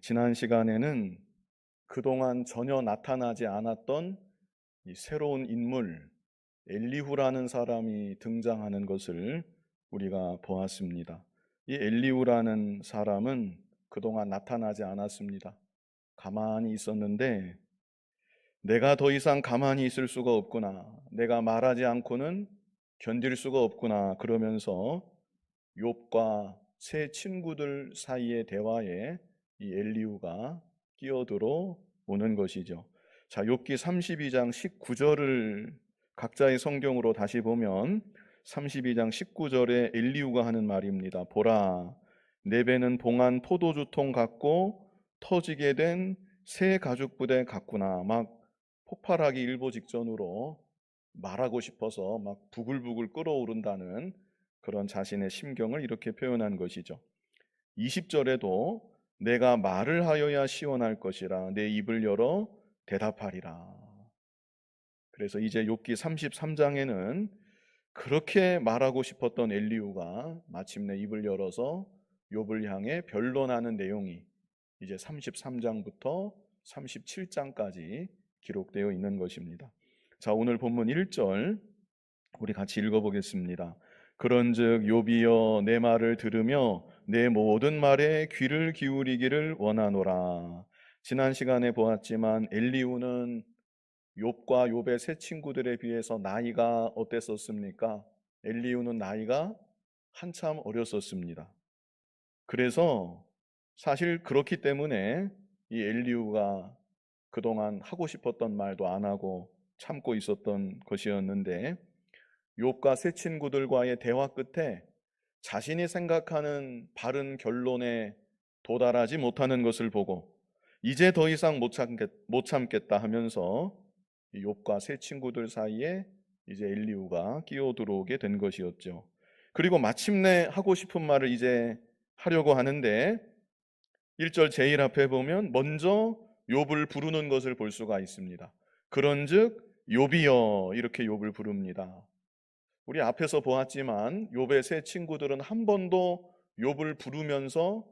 지난 시간에는 그동안 전혀 나타나지 않았던 이 새로운 인물, 엘리후라는 사람이 등장하는 것을 우리가 보았습니다. 이 엘리후라는 사람은 그동안 나타나지 않았습니다. 가만히 있었는데 내가 더 이상 가만히 있을 수가 없구나. 내가 말하지 않고는 견딜 수가 없구나. 그러면서 욥과 세 친구들 사이의 대화에 이 엘리후가 끼어들어 오는 것이죠. 자, 욥기 32장 19절을 각자의 성경으로 다시 보면 32장 19절에 엘리후가 하는 말입니다. 보라, 내 배는 봉한 포도주통 같고 터지게 된 새 가죽 부대 같구나. 막 폭발하기 일보 직전으로 말하고 싶어서 막 부글부글 끓어오른다는 그런 자신의 심경을 이렇게 표현한 것이죠. 20절에도 내가 말을 하여야 시원할 것이라 내 입을 열어 대답하리라. 그래서 이제 욥기 33장에는 그렇게 말하고 싶었던 엘리후가 마침내 입을 열어서 욥을 향해 변론하는 내용이 이제 33장부터 37장까지 기록되어 있는 것입니다. 자, 오늘 본문 1절 우리 같이 읽어보겠습니다. 그런즉 욥이여 내 말을 들으며 내 모든 말에 귀를 기울이기를 원하노라. 지난 시간에 보았지만 엘리후는 욥과 욥의 세 친구들에 비해서 나이가 어땠었습니까? 엘리후는 나이가 한참 어렸었습니다. 그래서 사실 그렇기 때문에 이 엘리후가 그동안 하고 싶었던 말도 안 하고 참고 있었던 것이었는데 욥과 세 친구들과의 대화 끝에 자신이 생각하는 바른 결론에 도달하지 못하는 것을 보고 이제 더 이상 못 참겠다 하면서 이 욥과 세 친구들 사이에 이제 엘리후가 끼어들어오게 된 것이었죠. 그리고 마침내 하고 싶은 말을 이제 하려고 하는데 1절 제일 앞에 보면 먼저 욥을 부르는 것을 볼 수가 있습니다. 그런즉 욥이여 이렇게 욥을 부릅니다. 우리 앞에서 보았지만 욥의 세 친구들은 한 번도 욥을 부르면서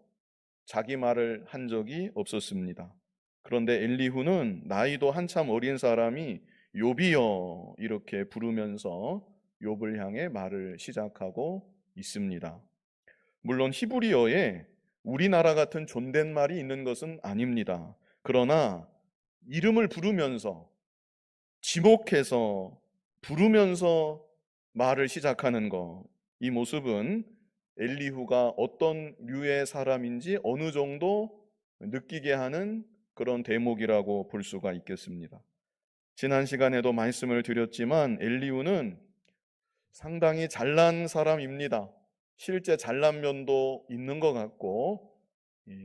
자기 말을 한 적이 없었습니다. 그런데 엘리후는 나이도 한참 어린 사람이 욥이여 이렇게 부르면서 욥을 향해 말을 시작하고 있습니다. 물론 히브리어에 우리나라 같은 존댓말이 있는 것은 아닙니다. 그러나 이름을 부르면서 지목해서 부르면서 말을 시작하는 것, 이 모습은 엘리후가 어떤 류의 사람인지 어느 정도 느끼게 하는 그런 대목이라고 볼 수가 있겠습니다. 지난 시간에도 말씀을 드렸지만 엘리후는 상당히 잘난 사람입니다. 실제 잘난 면도 있는 것 같고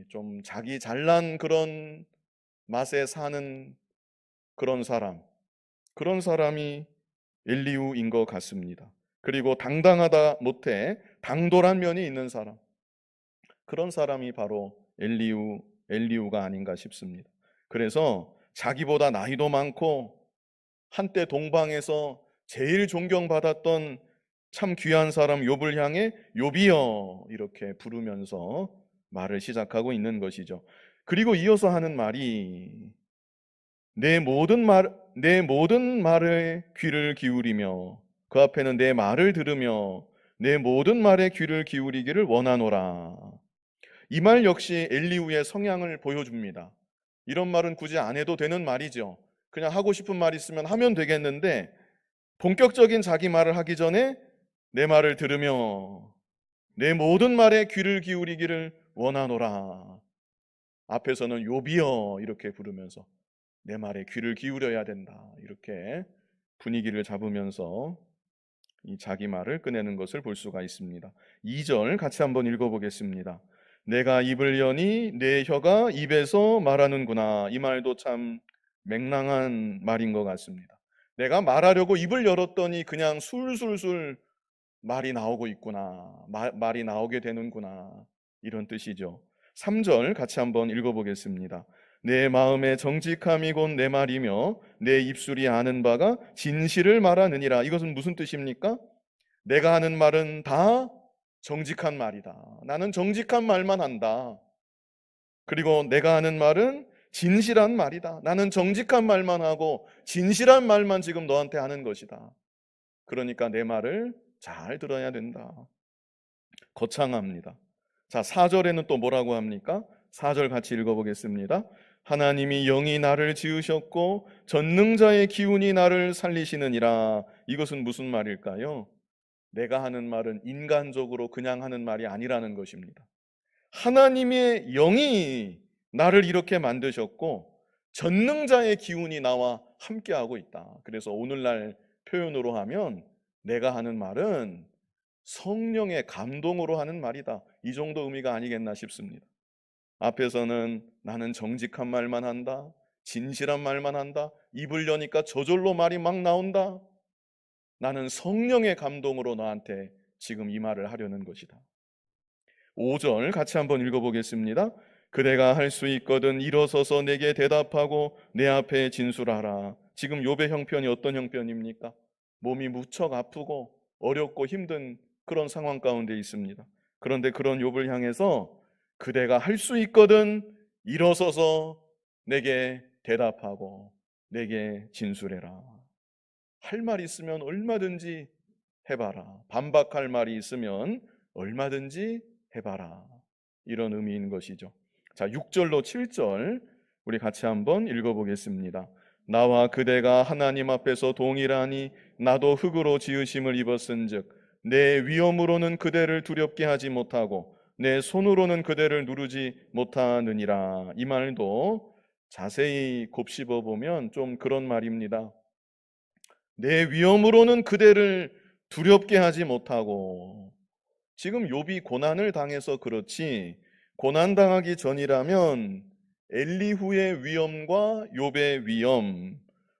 좀 자기 잘난 그런 맛에 사는 그런 사람이 엘리후인 것 같습니다. 그리고 당당하다 못해 당돌한 면이 있는 사람, 그런 사람이 바로 엘리후가 아닌가 싶습니다. 그래서 자기보다 나이도 많고 한때 동방에서 제일 존경받았던 참 귀한 사람 욥을 향해 욥이여 이렇게 부르면서 말을 시작하고 있는 것이죠. 그리고 이어서 하는 말이 내 모든 말에 귀를 기울이며 그 앞에는 내 말을 들으며 내 모든 말에 귀를 기울이기를 원하노라. 이 말 역시 엘리후의 성향을 보여줍니다. 이런 말은 굳이 안 해도 되는 말이죠. 그냥 하고 싶은 말 있으면 하면 되겠는데 본격적인 자기 말을 하기 전에 내 말을 들으며 내 모든 말에 귀를 기울이기를 원하노라. 앞에서는 욥이여 이렇게 부르면서 내 말에 귀를 기울여야 된다. 이렇게 분위기를 잡으면서 이 자기 말을 꺼내는 것을 볼 수가 있습니다. 2절 같이 한번 읽어보겠습니다. 내가 입을 여니 내 혀가 입에서 말하는구나. 이 말도 참 맹랑한 말인 것 같습니다. 내가 말하려고 입을 열었더니 그냥 술술술 말이 나오고 있구나. 말이 나오게 되는구나. 이런 뜻이죠. 3절 같이 한번 읽어보겠습니다. 내 마음의 정직함이 곧 내 말이며 내 입술이 아는 바가 진실을 말하느니라. 이것은 무슨 뜻입니까? 내가 하는 말은 다 정직한 말이다. 나는 정직한 말만 한다. 그리고 내가 하는 말은 진실한 말이다. 나는 정직한 말만 하고 진실한 말만 지금 너한테 하는 것이다. 그러니까 내 말을 잘 들어야 된다. 거창합니다. 자, 4절에는 또 뭐라고 합니까? 4절 같이 읽어보겠습니다. 하나님이 영이 나를 지으셨고 전능자의 기운이 나를 살리시느니라. 이것은 무슨 말일까요? 내가 하는 말은 인간적으로 그냥 하는 말이 아니라는 것입니다. 하나님의 영이 나를 이렇게 만드셨고 전능자의 기운이 나와 함께하고 있다. 그래서 오늘날 표현으로 하면 내가 하는 말은 성령의 감동으로 하는 말이다. 이 정도 의미가 아니겠나 싶습니다. 앞에서는 나는 정직한 말만 한다. 진실한 말만 한다. 입을 여니까 저절로 말이 막 나온다. 나는 성령의 감동으로 너한테 지금 이 말을 하려는 것이다. 5절 같이 한번 읽어보겠습니다. 그대가 할 수 있거든 일어서서 내게 대답하고 내 앞에 진술하라. 지금 욥의 형편이 어떤 형편입니까? 몸이 무척 아프고 어렵고 힘든 그런 상황 가운데 있습니다. 그런데 그런 욥을 향해서 그대가 할 수 있거든 일어서서 내게 대답하고 내게 진술해라. 할 말 있으면 얼마든지 해봐라. 반박할 말이 있으면 얼마든지 해봐라. 이런 의미인 것이죠. 자, 6절로 7절 우리 같이 한번 읽어보겠습니다. 나와 그대가 하나님 앞에서 동일하니 나도 흙으로 지으심을 입었은즉 내 위엄으로는 그대를 두렵게 하지 못하고 내 손으로는 그대를 누르지 못하느니라. 이 말도 자세히 곱씹어 보면 좀 그런 말입니다. 내 위엄으로는 그대를 두렵게 하지 못하고, 지금 욥이 고난을 당해서 그렇지 고난 당하기 전이라면 엘리후의 위엄과 욥의 위엄,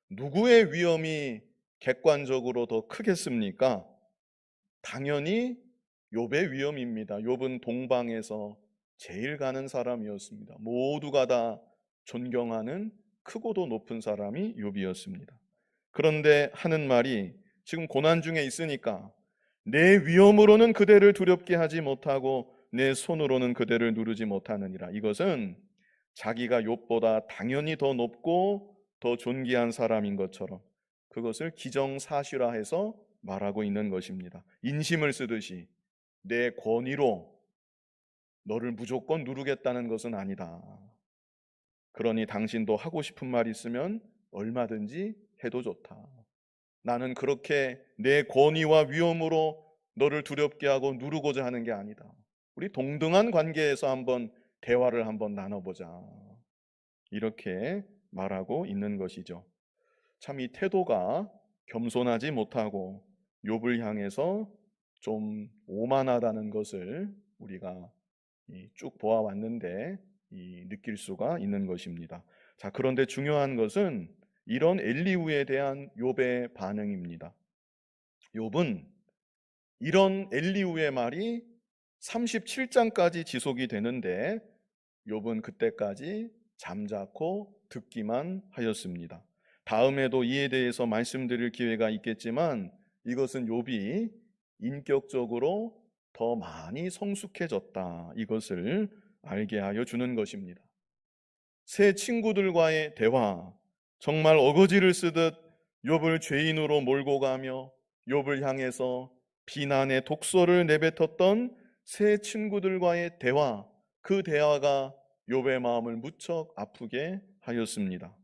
누구의 위엄이 객관적으로 더 크겠습니까? 당연히 욥의 위엄입니다. 욥은 동방에서 제일 가는 사람이었습니다. 모두가 다 존경하는 크고도 높은 사람이 욥이었습니다. 그런데 하는 말이 지금 고난 중에 있으니까 내 위엄으로는 그대를 두렵게 하지 못하고 내 손으로는 그대를 누르지 못하느니라. 이것은 자기가 욥보다 당연히 더 높고 더 존귀한 사람인 것처럼 그것을 기정사실화해서 말하고 있는 것입니다. 인심을 쓰듯이 내 권위로 너를 무조건 누르겠다는 것은 아니다. 그러니 당신도 하고 싶은 말 있으면 얼마든지 해도 좋다. 나는 그렇게 내 권위와 위엄으로 너를 두렵게 하고 누르고자 하는 게 아니다. 우리 동등한 관계에서 한번 대화를 한번 나눠보자. 이렇게 말하고 있는 것이죠. 참 이 태도가 겸손하지 못하고 욥을 향해서 좀 오만하다는 것을 우리가 쭉 보아왔는데 느낄 수가 있는 것입니다. 자, 그런데 중요한 것은 이런 엘리후에 대한 욥의 반응입니다. 욥은 이런 엘리후의 말이 37장까지 지속이 되는데 욥은 그때까지 잠자코 듣기만 하였습니다. 다음에도 이에 대해서 말씀드릴 기회가 있겠지만 이것은 욥이 인격적으로 더 많이 성숙해졌다. 이것을 알게 하여 주는 것입니다. 새 친구들과의 대화, 정말 어거지를 쓰듯 욥을 죄인으로 몰고 가며 욥을 향해서 비난의 독소를 내뱉었던 새 친구들과의 대화, 그 대화가 욥의 마음을 무척 아프게 하였습니다.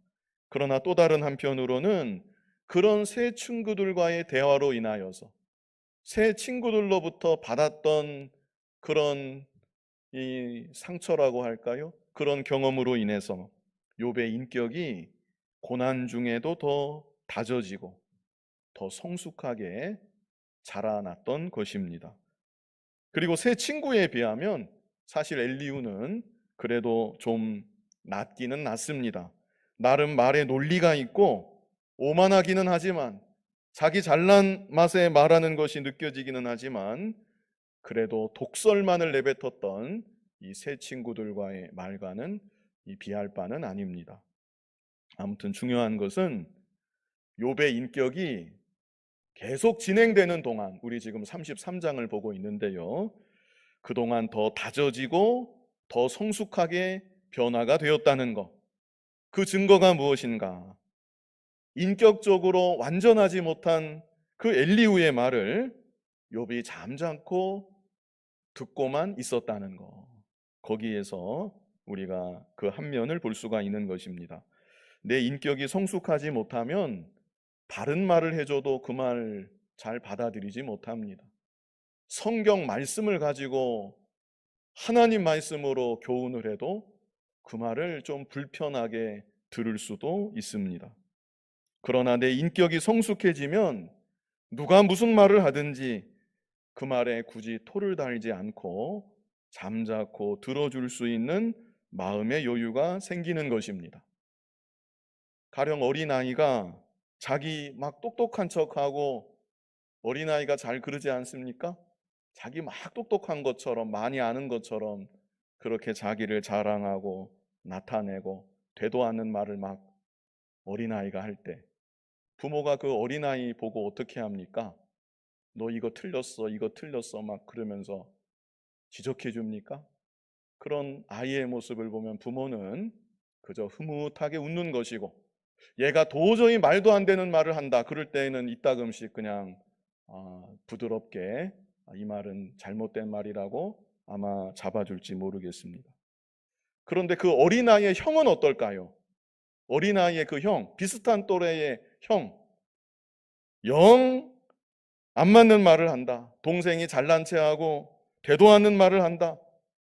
그러나 또 다른 한편으로는 그런 새 친구들과의 대화로 인하여서 새 친구들로부터 받았던 그런 이 상처라고 할까요? 그런 경험으로 인해서 욥의 인격이 고난 중에도 더 다져지고 더 성숙하게 자라났던 것입니다. 그리고 새 친구에 비하면 사실 엘리후는 그래도 좀 낫기는 낫습니다. 나름 말에 논리가 있고 오만하기는 하지만 자기 잘난 맛에 말하는 것이 느껴지기는 하지만 그래도 독설만을 내뱉었던 이 새 친구들과의 말과는 비할 바는 아닙니다. 아무튼 중요한 것은 욥의 인격이 계속 진행되는 동안, 우리 지금 33장을 보고 있는데요, 그동안 더 다져지고 더 성숙하게 변화가 되었다는 것. 그 증거가 무엇인가? 인격적으로 완전하지 못한 그 엘리후의 말을 욥이 잠잠고 듣고만 있었다는 것. 거기에서 우리가 그 한 면을 볼 수가 있는 것입니다. 내 인격이 성숙하지 못하면 바른 말을 해줘도 그 말 잘 받아들이지 못합니다. 성경 말씀을 가지고 하나님 말씀으로 교훈을 해도 그 말을 좀 불편하게 들을 수도 있습니다. 그러나 내 인격이 성숙해지면 누가 무슨 말을 하든지 그 말에 굳이 토를 달지 않고 잠자코 들어줄 수 있는 마음의 여유가 생기는 것입니다. 가령 어린아이가 자기 막 똑똑한 척하고, 어린아이가 잘 그러지 않습니까? 자기 막 똑똑한 것처럼, 많이 아는 것처럼 그렇게 자기를 자랑하고 나타내고 되도 않는 말을 막 어린아이가 할 때, 부모가 그 어린아이 보고 어떻게 합니까? 너 이거 틀렸어, 이거 틀렸어 막 그러면서 지적해 줍니까? 그런 아이의 모습을 보면 부모는 그저 흐뭇하게 웃는 것이고, 얘가 도저히 말도 안 되는 말을 한다 그럴 때에는 이따금씩 그냥 부드럽게 이 말은 잘못된 말이라고 아마 잡아줄지 모르겠습니다. 그런데 그 어린아이의 형은 어떨까요? 어린아이의 그 형, 비슷한 또래의 형, 영 안 맞는 말을 한다. 동생이 잘난 체하고 되도 않는 말을 한다.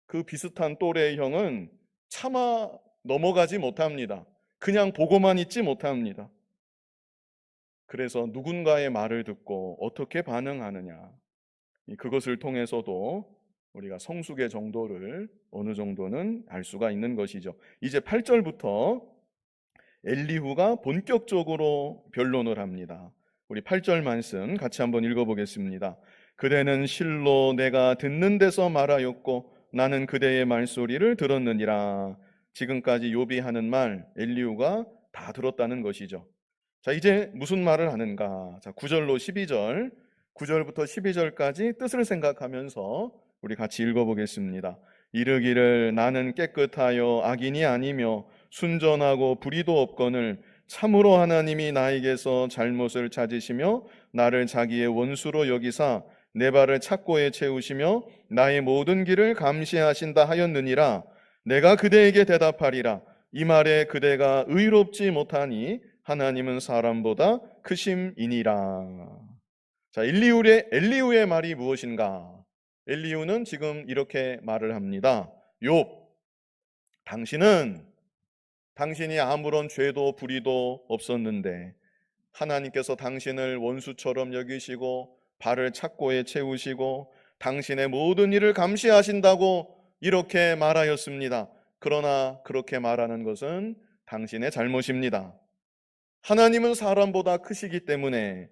그 비슷한 또래의 형은 차마 넘어가지 못합니다. 그냥 보고만 있지 못합니다. 그래서 누군가의 말을 듣고 어떻게 반응하느냐, 그것을 통해서도 우리가 성숙의 정도를 어느 정도는 알 수가 있는 것이죠. 이제 8절부터 엘리후가 본격적으로 변론을 합니다. 우리 8절 말씀 같이 한번 읽어보겠습니다. 그대는 실로 내가 듣는 데서 말하였고 나는 그대의 말소리를 들었느니라. 지금까지 욥이 하는 말 엘리후가 다 들었다는 것이죠. 자, 이제 무슨 말을 하는가? 자, 9절로 12절, 9절부터 12절까지 뜻을 생각하면서 우리 같이 읽어보겠습니다. 이르기를 나는 깨끗하여 악인이 아니며 순전하고 불의도 없거늘 참으로 하나님이 나에게서 잘못을 찾으시며 나를 자기의 원수로 여기사 내 발을 착고에 채우시며 나의 모든 길을 감시하신다 하였느니라. 내가 그대에게 대답하리라. 이 말에 그대가 의롭지 못하니 하나님은 사람보다 크심이니라. 자, 엘리후의 말이 무엇인가? 엘리후는 지금 이렇게 말을 합니다. 욥, 당신이 아무런 죄도 불의도 없었는데 하나님께서 당신을 원수처럼 여기시고 발을 착고에 채우시고 당신의 모든 일을 감시하신다고 이렇게 말하였습니다. 그러나 그렇게 말하는 것은 당신의 잘못입니다. 하나님은 사람보다 크시기 때문에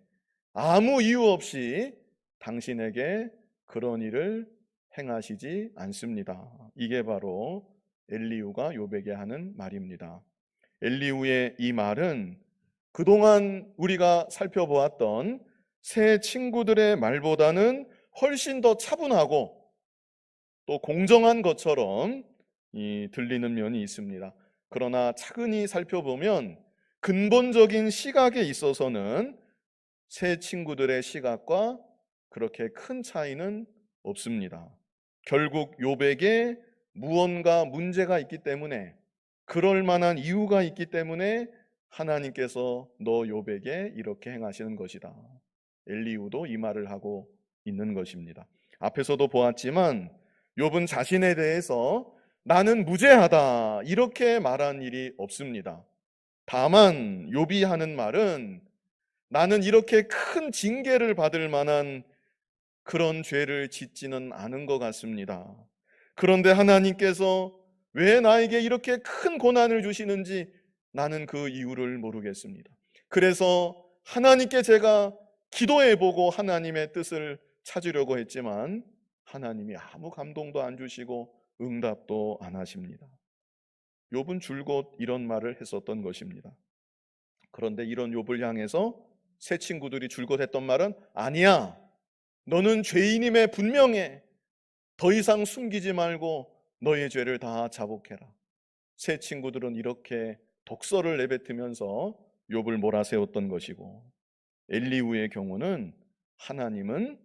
아무 이유 없이 당신에게 그런 일을 행하시지 않습니다. 이게 바로 엘리후가 욥에게 하는 말입니다. 엘리후의 이 말은 그동안 우리가 살펴보았던 새 친구들의 말보다는 훨씬 더 차분하고 또 공정한 것처럼 들리는 면이 있습니다. 그러나 차근히 살펴보면 근본적인 시각에 있어서는 새 친구들의 시각과 그렇게 큰 차이는 없습니다. 결국 욥에게 무언가 문제가 있기 때문에, 그럴 만한 이유가 있기 때문에 하나님께서 너 욥에게 이렇게 행하시는 것이다. 엘리후도 이 말을 하고 있는 것입니다. 앞에서도 보았지만 욥은 자신에 대해서 나는 무죄하다 이렇게 말한 일이 없습니다. 다만 욥이 하는 말은 나는 이렇게 큰 징계를 받을 만한 그런 죄를 짓지는 않은 것 같습니다. 그런데 하나님께서 왜 나에게 이렇게 큰 고난을 주시는지 나는 그 이유를 모르겠습니다. 그래서 하나님께 제가 기도해보고 하나님의 뜻을 찾으려고 했지만 하나님이 아무 감동도 안 주시고 응답도 안 하십니다. 욥은 줄곧 이런 말을 했었던 것입니다. 그런데 이런 욥을 향해서 새 친구들이 줄곧 했던 말은 아니야. 너는 죄인임에 분명해. 더 이상 숨기지 말고 너의 죄를 다 자복해라. 세 친구들은 이렇게 독설을 내뱉으면서 욥을 몰아세웠던 것이고, 엘리후의 경우는 하나님은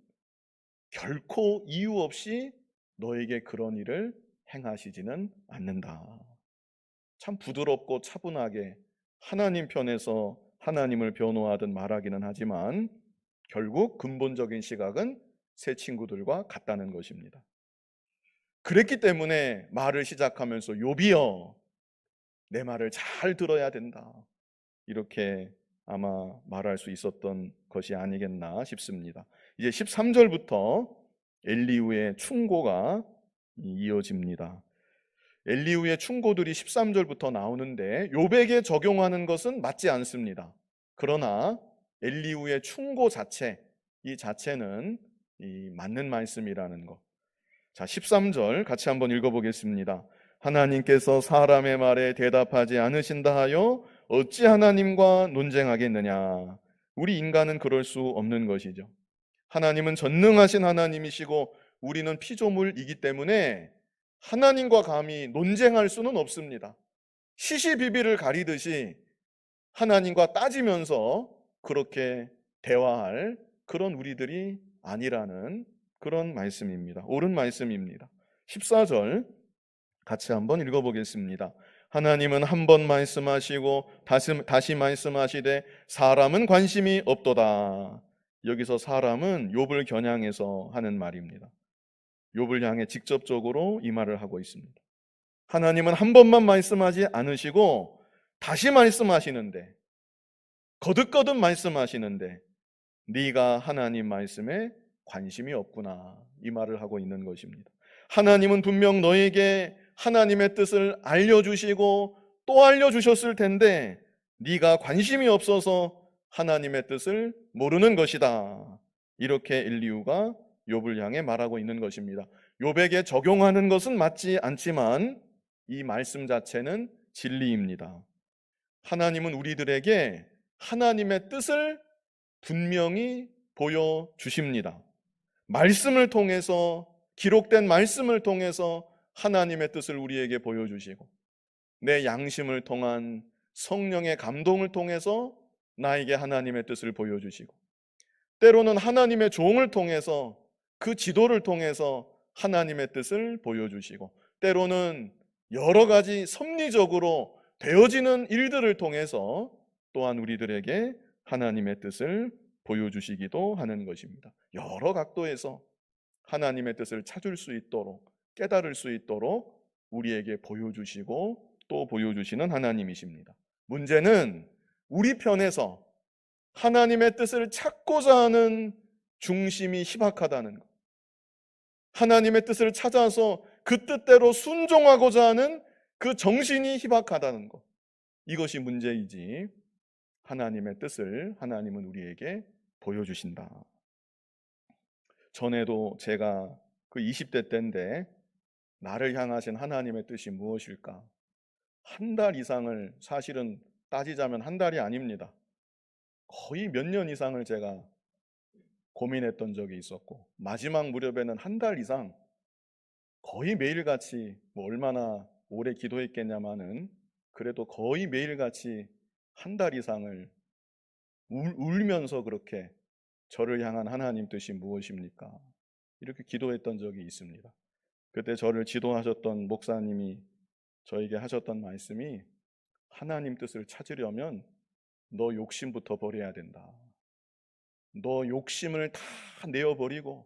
결코 이유 없이 너에게 그런 일을 행하시지는 않는다. 참 부드럽고 차분하게 하나님 편에서 하나님을 변호하듯 말하기는 하지만 결국 근본적인 시각은 세 친구들과 같다는 것입니다. 그랬기 때문에 말을 시작하면서 욥이여 내 말을 잘 들어야 된다, 이렇게 아마 말할 수 있었던 것이 아니겠나 싶습니다. 이제 13절부터 엘리후의 충고가 이어집니다. 엘리후의 충고들이 13절부터 나오는데 욥에게 적용하는 것은 맞지 않습니다. 그러나 엘리후의 충고 자체, 이 자체는 맞는 말씀이라는 것. 자, 13절 같이 한번 읽어보겠습니다. 하나님께서 사람의 말에 대답하지 않으신다 하여 어찌 하나님과 논쟁하겠느냐. 우리 인간은 그럴 수 없는 것이죠. 하나님은 전능하신 하나님이시고 우리는 피조물이기 때문에 하나님과 감히 논쟁할 수는 없습니다. 시시비비를 가리듯이 하나님과 따지면서 그렇게 대화할 그런 우리들이 아니라는 그런 말씀입니다. 옳은 말씀입니다. 14절 같이 한번 읽어보겠습니다. 하나님은 한 번 말씀하시고 다시 말씀하시되 사람은 관심이 없도다. 여기서 사람은 욥을 겨냥해서 하는 말입니다. 욥을 향해 직접적으로 이 말을 하고 있습니다. 하나님은 한 번만 말씀하지 않으시고 다시 말씀하시는데, 거듭거듭 말씀하시는데 네가 하나님 말씀에 관심이 없구나, 이 말을 하고 있는 것입니다. 하나님은 분명 너에게 하나님의 뜻을 알려주시고 또 알려주셨을 텐데 네가 관심이 없어서 하나님의 뜻을 모르는 것이다, 이렇게 엘리후가 욥을 향해 말하고 있는 것입니다. 욥에게 적용하는 것은 맞지 않지만 이 말씀 자체는 진리입니다. 하나님은 우리들에게 하나님의 뜻을 분명히 보여주십니다. 말씀을 통해서, 기록된 말씀을 통해서 하나님의 뜻을 우리에게 보여주시고, 내 양심을 통한 성령의 감동을 통해서 나에게 하나님의 뜻을 보여주시고, 때로는 하나님의 종을 통해서, 그 지도를 통해서 하나님의 뜻을 보여주시고, 때로는 여러 가지 섭리적으로 되어지는 일들을 통해서 또한 우리들에게 하나님의 뜻을 보여주시기도 하는 것입니다. 여러 각도에서 하나님의 뜻을 찾을 수 있도록, 깨달을 수 있도록 우리에게 보여주시고 또 보여주시는 하나님이십니다. 문제는 우리 편에서 하나님의 뜻을 찾고자 하는 중심이 희박하다는 것, 하나님의 뜻을 찾아서 그 뜻대로 순종하고자 하는 그 정신이 희박하다는 것, 이것이 문제이지 하나님의 뜻을 하나님은 우리에게 보여주신다. 전에도 제가 그 20대 때인데 나를 향하신 하나님의 뜻이 무엇일까? 한 달 이상을, 사실은 따지자면 한 달이 아닙니다. 거의 몇 년 이상을 제가 고민했던 적이 있었고, 마지막 무렵에는 한 달 이상 거의 매일같이, 얼마나 오래 기도했겠냐마는 그래도 거의 매일같이 한 달 이상을 울면서 그렇게 저를 향한 하나님 뜻이 무엇입니까? 이렇게 기도했던 적이 있습니다. 그때 저를 지도하셨던 목사님이 저에게 하셨던 말씀이, 하나님 뜻을 찾으려면 너 욕심부터 버려야 된다. 너 욕심을 다 내어버리고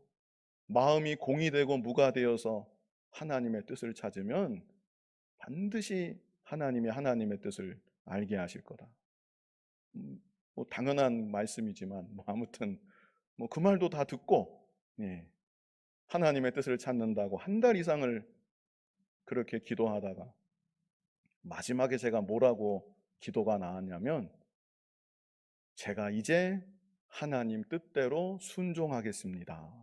마음이 공이 되고 무가 되어서 하나님의 뜻을 찾으면 반드시 하나님이 하나님의 뜻을 알게 하실 거다. 당연한 말씀이지만 아무튼 그 말도 다 듣고, 하나님의 뜻을 찾는다고 한 달 이상을 그렇게 기도하다가 마지막에 제가 뭐라고 기도가 나왔냐면, 제가 이제 하나님 뜻대로 순종하겠습니다,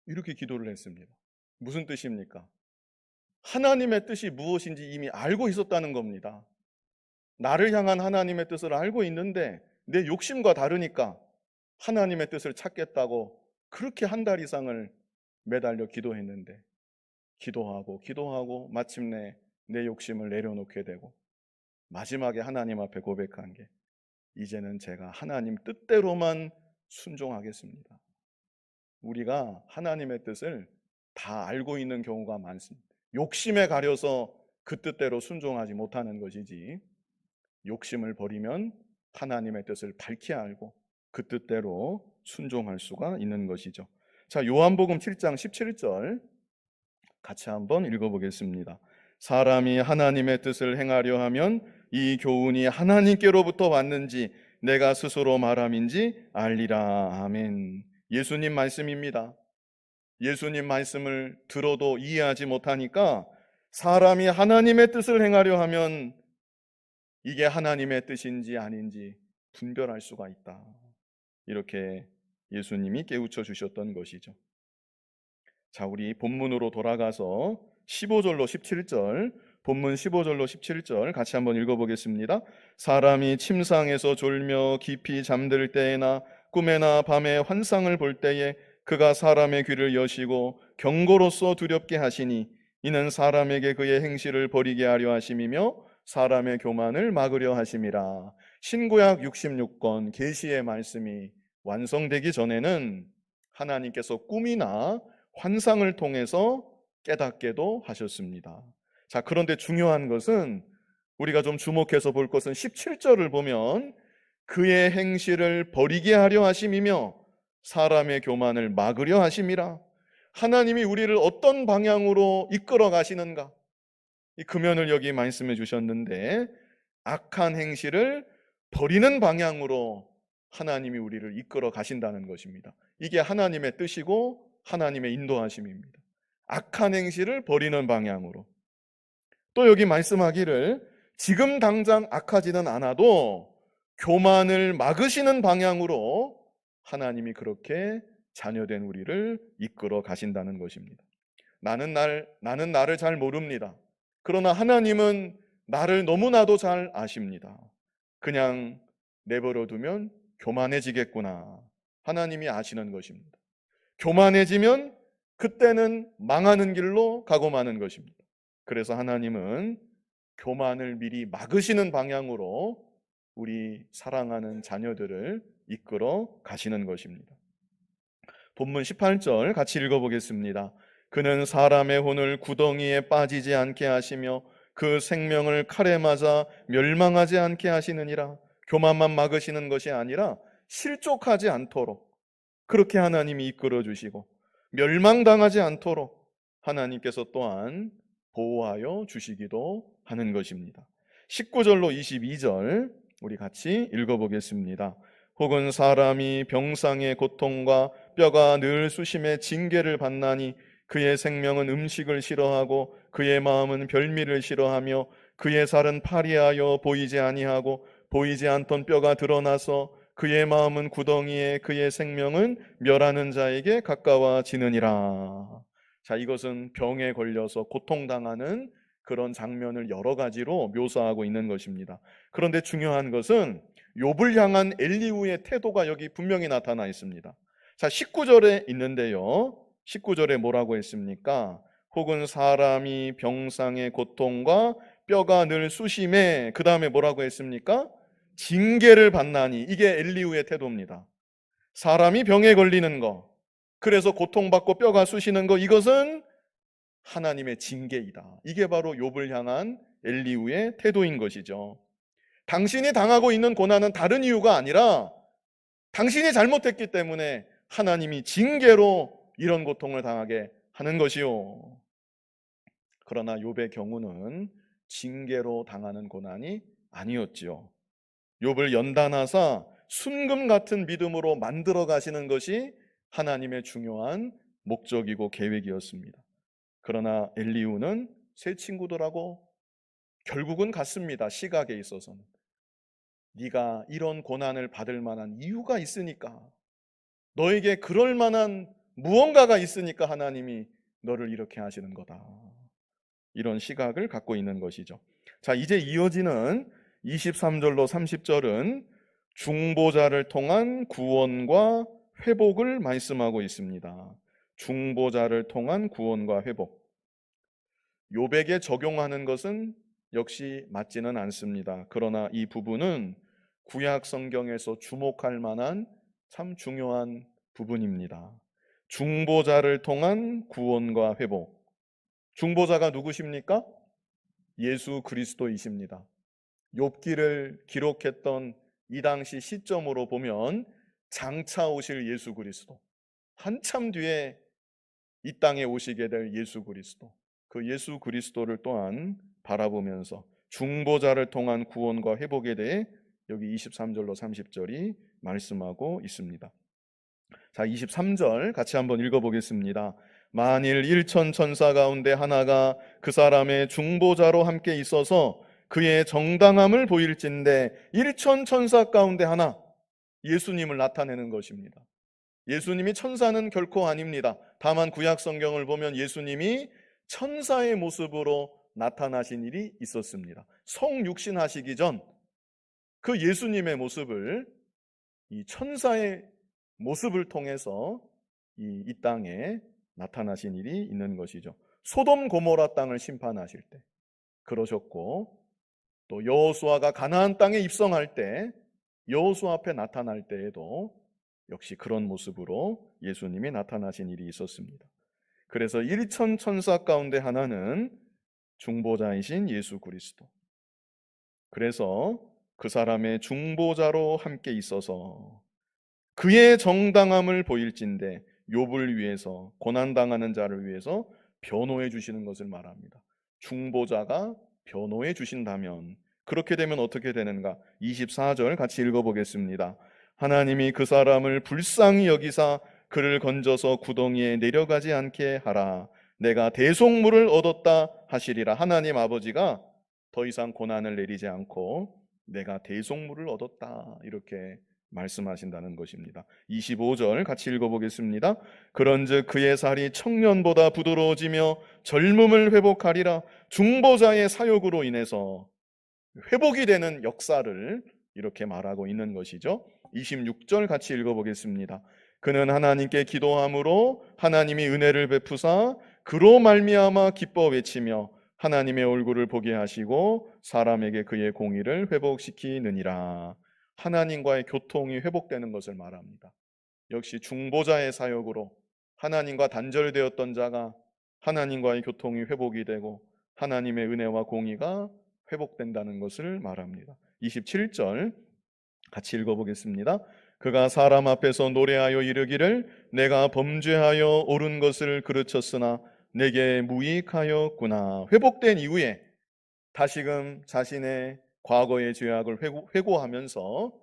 이렇게 기도를 했습니다. 무슨 뜻입니까? 하나님의 뜻이 무엇인지 이미 알고 있었다는 겁니다. 나를 향한 하나님의 뜻을 알고 있는데 내 욕심과 다르니까 하나님의 뜻을 찾겠다고 그렇게 한 달 이상을 매달려 기도했는데, 기도하고 마침내 내 욕심을 내려놓게 되고 마지막에 하나님 앞에 고백한 게 이제는 제가 하나님 뜻대로만 순종하겠습니다. 우리가 하나님의 뜻을 다 알고 있는 경우가 많습니다. 욕심에 가려서 그 뜻대로 순종하지 못하는 것이지, 욕심을 버리면 하나님의 뜻을 밝히 알고 그 뜻대로 순종할 수가 있는 것이죠. 자, 요한복음 7장 17절 같이 한번 읽어보겠습니다. 사람이 하나님의 뜻을 행하려 하면 이 교훈이 하나님께로부터 왔는지 내가 스스로 말함인지 알리라. 아멘. 예수님 말씀입니다. 예수님 말씀을 들어도 이해하지 못하니까 사람이 하나님의 뜻을 행하려 하면 이게 하나님의 뜻인지 아닌지 분별할 수가 있다. 이렇게 예수님이 깨우쳐 주셨던 것이죠. 자, 우리 본문으로 돌아가서 15절로 17절, 본문 15절로 17절 같이 한번 읽어보겠습니다. 사람이 침상에서 졸며 깊이 잠들 때에나 꿈에나 밤에 환상을 볼 때에 그가 사람의 귀를 여시고 경고로써 두렵게 하시니 이는 사람에게 그의 행실을 버리게 하려 하심이며 사람의 교만을 막으려 하심이라. 신구약 66권 계시의 말씀이 완성되기 전에는 하나님께서 꿈이나 환상을 통해서 깨닫게도 하셨습니다. 자, 그런데 중요한 것은 우리가 좀 주목해서 볼 것은 17절을 보면 그의 행실을 버리게 하려 하심이며 사람의 교만을 막으려 하심이라. 하나님이 우리를 어떤 방향으로 이끌어 가시는가? 이 금연을 여기 말씀해 주셨는데 악한 행실을 버리는 방향으로 하나님이 우리를 이끌어 가신다는 것입니다. 이게 하나님의 뜻이고 하나님의 인도하심입니다. 악한 행실을 버리는 방향으로. 또 여기 말씀하기를 지금 당장 악하지는 않아도 교만을 막으시는 방향으로 하나님이 그렇게 자녀된 우리를 이끌어 가신다는 것입니다. 나는 나를 잘 모릅니다. 그러나 하나님은 나를 너무나도 잘 아십니다. 그냥 내버려 두면 교만해지겠구나. 하나님이 아시는 것입니다. 교만해지면 그때는 망하는 길로 가고 마는 것입니다. 그래서 하나님은 교만을 미리 막으시는 방향으로 우리 사랑하는 자녀들을 이끌어 가시는 것입니다. 본문 18절 같이 읽어보겠습니다. 그는 사람의 혼을 구덩이에 빠지지 않게 하시며 그 생명을 칼에 맞아 멸망하지 않게 하시느니라. 교만만 막으시는 것이 아니라 실족하지 않도록 그렇게 하나님이 이끌어 주시고 멸망당하지 않도록 하나님께서 또한 보호하여 주시기도 하는 것입니다. 19절로 22절 우리 같이 읽어보겠습니다. 혹은 사람이 병상의 고통과 뼈가 늘 수심의 징계를 받나니 그의 생명은 음식을 싫어하고 그의 마음은 별미를 싫어하며 그의 살은 파리하여 보이지 아니하고 보이지 않던 뼈가 드러나서 그의 마음은 구덩이에 그의 생명은 멸하는 자에게 가까워지느니라. 자, 이것은 병에 걸려서 고통당하는 그런 장면을 여러 가지로 묘사하고 있는 것입니다. 그런데 중요한 것은 욥을 향한 엘리후의 태도가 여기 분명히 나타나 있습니다. 자, 19절에 있는데요. 19절에 뭐라고 했습니까? 혹은 사람이 병상의 고통과 뼈가 늘 수심에 그 다음에 뭐라고 했습니까? 징계를 받나니. 이게 엘리후의 태도입니다. 사람이 병에 걸리는 거, 그래서 고통받고 뼈가 쑤시는 거, 이것은 하나님의 징계이다. 이게 바로 욥을 향한 엘리후의 태도인 것이죠. 당신이 당하고 있는 고난은 다른 이유가 아니라 당신이 잘못했기 때문에 하나님이 징계로 이런 고통을 당하게 하는 것이요. 그러나 욥의 경우는 징계로 당하는 고난이 아니었지요. 욥을 연단하사 순금 같은 믿음으로 만들어 가시는 것이 하나님의 중요한 목적이고 계획이었습니다. 그러나 엘리후는 새 친구들하고 결국은 같습니다. 시각에 있어서는. 네가 이런 고난을 받을 만한 이유가 있으니까, 너에게 그럴 만한 무언가가 있으니까 하나님이 너를 이렇게 하시는 거다. 이런 시각을 갖고 있는 것이죠. 자, 이제 이어지는 23절로 30절은 중보자를 통한 구원과 회복을 말씀하고 있습니다. 중보자를 통한 구원과 회복. 욥에게 적용하는 것은 역시 맞지는 않습니다. 그러나 이 부분은 구약 성경에서 주목할 만한 참 중요한 부분입니다. 중보자를 통한 구원과 회복. 중보자가 누구십니까? 예수 그리스도이십니다. 욥기를 기록했던 이 당시 시점으로 보면 장차 오실 예수 그리스도, 한참 뒤에 이 땅에 오시게 될 예수 그리스도, 그 예수 그리스도를 또한 바라보면서 중보자를 통한 구원과 회복에 대해 여기 23절로 30절이 말씀하고 있습니다. 자, 23절 같이 한번 읽어보겠습니다. 만일 일천 천사 가운데 하나가 그 사람의 중보자로 함께 있어서 그의 정당함을 보일진대, 일천 천사 가운데 하나, 예수님을 나타내는 것입니다. 예수님이 천사는 결코 아닙니다. 다만 구약 성경을 보면 예수님이 천사의 모습으로 나타나신 일이 있었습니다. 성육신하시기 전 그 예수님의 모습을, 이 천사의 모습을 통해서 이 땅에 나타나신 일이 있는 것이죠. 소돔 고모라 땅을 심판하실 때 그러셨고, 또 여호수아가 가나안 땅에 입성할 때 여호수아 앞에 나타날 때에도 역시 그런 모습으로 예수님이 나타나신 일이 있었습니다. 그래서 일천 천사 가운데 하나는 중보자이신 예수 그리스도. 그래서 그 사람의 중보자로 함께 있어서 그의 정당함을 보일진대, 욥을 위해서, 고난당하는 자를 위해서 변호해 주시는 것을 말합니다. 중보자가 변호해 주신다면, 그렇게 되면 어떻게 되는가? 24절 같이 읽어보겠습니다. 하나님이 그 사람을 불쌍히 여기사 그를 건져서 구덩이에 내려가지 않게 하라. 내가 대속물을 얻었다 하시리라. 하나님 아버지가 더 이상 고난을 내리지 않고 내가 대속물을 얻었다, 이렇게 말씀하신다는 것입니다. 25절 같이 읽어보겠습니다. 그런즉 그의 살이 청년보다 부드러워지며 젊음을 회복하리라. 중보자의 사역으로 인해서 회복이 되는 역사를 이렇게 말하고 있는 것이죠. 26절 같이 읽어보겠습니다. 그는 하나님께 기도함으로 하나님이 은혜를 베푸사 그로 말미암아 기뻐 외치며 하나님의 얼굴을 보게 하시고 사람에게 그의 공의를 회복시키느니라. 하나님과의 교통이 회복되는 것을 말합니다. 역시 중보자의 사역으로 하나님과 단절되었던 자가 하나님과의 교통이 회복이 되고 하나님의 은혜와 공의가 회복된다는 것을 말합니다. 27절 같이 읽어보겠습니다. 그가 사람 앞에서 노래하여 이르기를 내가 범죄하여 옳은 것을 그르쳤으나 내게 무익하였구나. 회복된 이후에 다시금 자신의 과거의 죄악을 회고하면서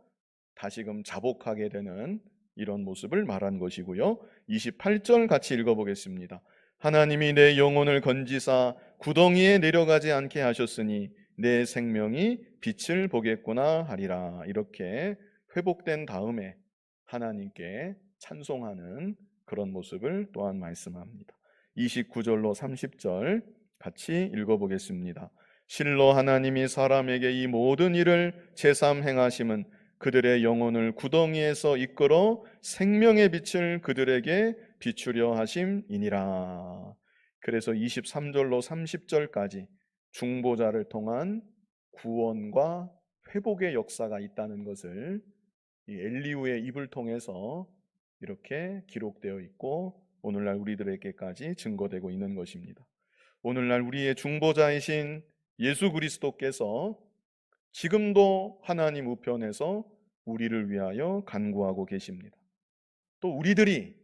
다시금 자복하게 되는 이런 모습을 말한 것이고요. 28절 같이 읽어보겠습니다. 하나님이 내 영혼을 건지사 구덩이에 내려가지 않게 하셨으니 내 생명이 빛을 보겠구나 하리라. 이렇게 회복된 다음에 하나님께 찬송하는 그런 모습을 또한 말씀합니다. 29절로 30절 같이 읽어보겠습니다. 실로 하나님이 사람에게 이 모든 일을 제삼 행하심은 그들의 영혼을 구덩이에서 이끌어 생명의 빛을 그들에게 비추려 하심이니라. 그래서 23절로 30절까지 중보자를 통한 구원과 회복의 역사가 있다는 것을 이 엘리후의 입을 통해서 이렇게 기록되어 있고 오늘날 우리들에게까지 증거되고 있는 것입니다. 오늘날 우리의 중보자이신 예수 그리스도께서 지금도 하나님 우편에서 우리를 위하여 간구하고 계십니다. 또 우리들이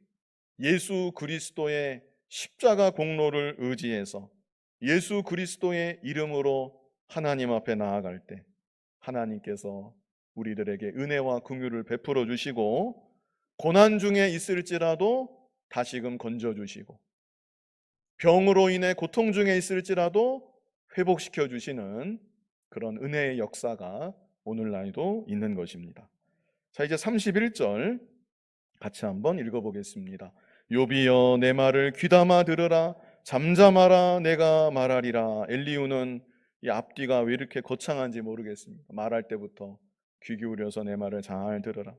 예수 그리스도의 십자가 공로를 의지해서 예수 그리스도의 이름으로 하나님 앞에 나아갈 때 하나님께서 우리들에게 은혜와 긍휼을 베풀어 주시고 고난 중에 있을지라도 다시금 건져 주시고 병으로 인해 고통 중에 있을지라도 회복시켜 주시는 그런 은혜의 역사가 오늘날도 있는 것입니다. 자, 이제 31절 같이 한번 읽어보겠습니다. 욥이여 내 말을 귀담아 들으라. 잠잠하라. 내가 말하리라. 엘리후는 이 앞뒤가 왜 이렇게 거창한지 모르겠습니다. 말할 때부터 귀 기울여서 내 말을 잘 들으라.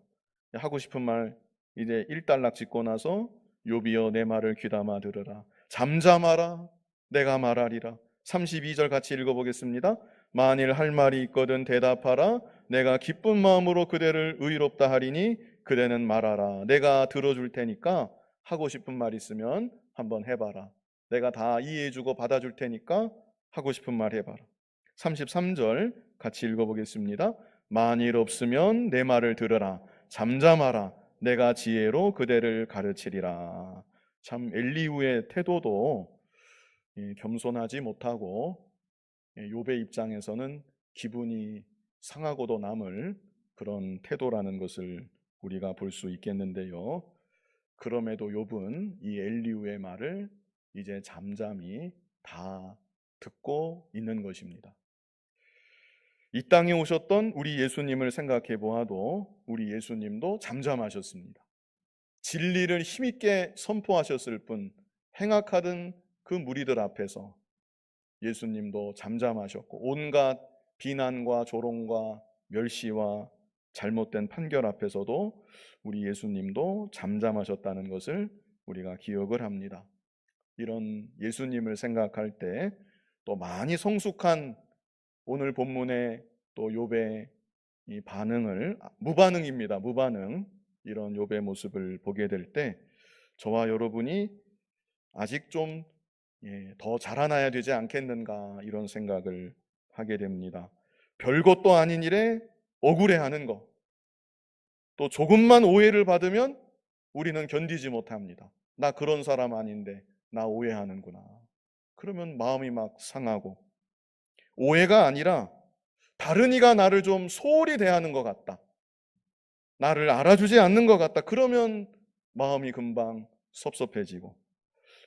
하고 싶은 말 이제 일단락 짓고 나서 욥이여 내 말을 귀담아 들으라. 잠잠하라. 내가 말하리라. 32절 같이 읽어보겠습니다. 만일 할 말이 있거든 대답하라. 내가 기쁜 마음으로 그대를 의롭다 하리니 그대는 말하라. 내가 들어줄 테니까 하고 싶은 말 있으면 한번 해봐라. 내가 다 이해해주고 받아줄 테니까 하고 싶은 말 해봐라. 33절 같이 읽어보겠습니다. 만일 없으면 내 말을 들으라. 잠잠하라. 내가 지혜로 그대를 가르치리라. 참 엘리후의 태도도 겸손하지 못하고 욥의 입장에서는 기분이 상하고도 남을 그런 태도라는 것을 우리가 볼 수 있겠는데요. 그럼에도 욥은 이 엘리후의 말을 이제 잠잠히 다 듣고 있는 것입니다. 이 땅에 오셨던 우리 예수님을 생각해 보아도 우리 예수님도 잠잠하셨습니다. 진리를 힘있게 선포하셨을 뿐 행악하던 그 무리들 앞에서 예수님도 잠잠하셨고 온갖 비난과 조롱과 멸시와 잘못된 판결 앞에서도 우리 예수님도 잠잠하셨다는 것을 우리가 기억을 합니다. 이런 예수님을 생각할 때 또 많이 성숙한 오늘 본문의 또 욥의 이 반응을 무반응입니다. 무반응. 이런 욥의 모습을 보게 될 때 저와 여러분이 아직 좀 더 자라나야 되지 않겠는가 이런 생각을 하게 됩니다. 별것도 아닌 일에 억울해하는 것, 또 조금만 오해를 받으면 우리는 견디지 못합니다. 나 그런 사람 아닌데 나 오해하는구나. 그러면 마음이 막 상하고, 오해가 아니라 다른 이가 나를 좀 소홀히 대하는 것 같다, 나를 알아주지 않는 것 같다, 그러면 마음이 금방 섭섭해지고,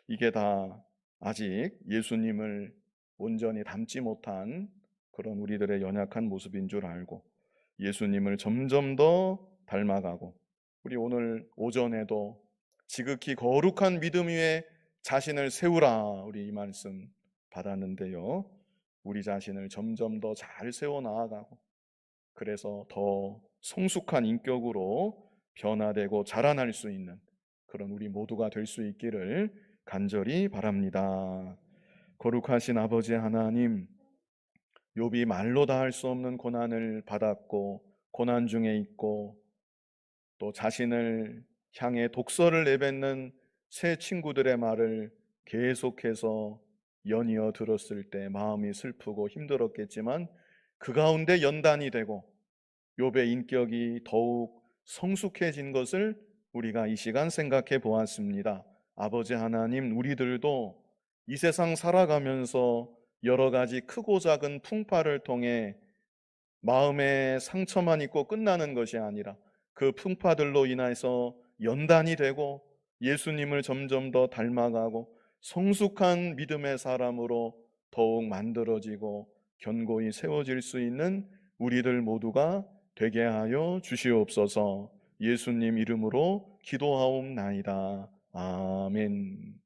이게 다 아직 예수님을 온전히 닮지 못한 그런 우리들의 연약한 모습인 줄 알고 예수님을 점점 더 닮아가고, 우리 오늘 오전에도 지극히 거룩한 믿음 위에 자신을 세우라, 우리 이 말씀 받았는데요. 우리 자신을 점점 더 잘 세워 나아가고, 그래서 더 성숙한 인격으로 변화되고 자라날 수 있는 그런 우리 모두가 될 수 있기를 간절히 바랍니다. 거룩하신 아버지 하나님, 욥이 말로 다 할 수 없는 고난을 받았고 고난 중에 있고, 또 자신을 향해 독설을 내뱉는 새 친구들의 말을 계속해서 연이어 들었을 때 마음이 슬프고 힘들었겠지만, 그 가운데 연단이 되고 욥의 인격이 더욱 성숙해진 것을 우리가 이 시간 생각해 보았습니다. 아버지 하나님, 우리들도 이 세상 살아가면서 여러 가지 크고 작은 풍파를 통해 마음의 상처만 있고 끝나는 것이 아니라 그 풍파들로 인해서 연단이 되고 예수님을 점점 더 닮아가고 성숙한 믿음의 사람으로 더욱 만들어지고 견고히 세워질 수 있는 우리들 모두가 되게 하여 주시옵소서. 예수님 이름으로 기도하옵나이다. 아멘.